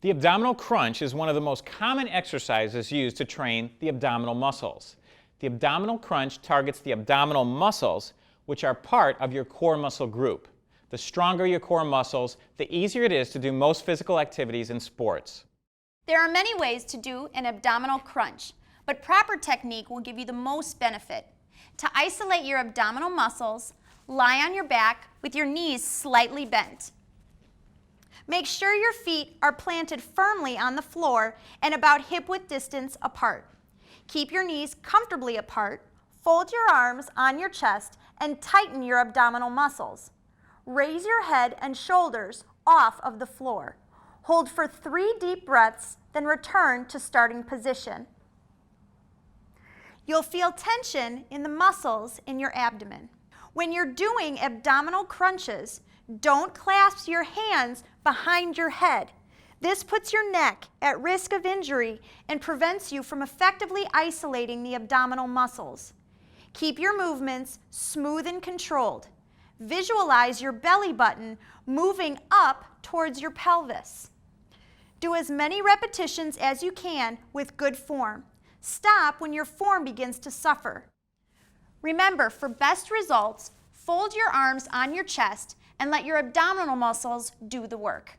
The abdominal crunch is one of the most common exercises used to train the abdominal muscles. The abdominal crunch targets the abdominal muscles, which are part of your core muscle group. The stronger your core muscles, the easier it is to do most physical activities in sports. There are many ways to do an abdominal crunch, but proper technique will give you the most benefit. To isolate your abdominal muscles, lie on your back with your knees slightly bent. Make sure your feet are planted firmly on the floor and about hip-width distance apart. Keep your knees comfortably apart, fold your arms on your chest, and tighten your abdominal muscles. Raise your head and shoulders off of the floor. Hold for 3 deep breaths, then return to starting position. You'll feel tension in the muscles in your abdomen. When you're doing abdominal crunches, don't clasp your hands behind your head. This puts your neck at risk of injury and prevents you from effectively isolating the abdominal muscles. Keep your movements smooth and controlled. Visualize your belly button moving up towards your pelvis. Do as many repetitions as you can with good form. Stop when your form begins to suffer. Remember, for best results, fold your arms on your chest and let your abdominal muscles do the work.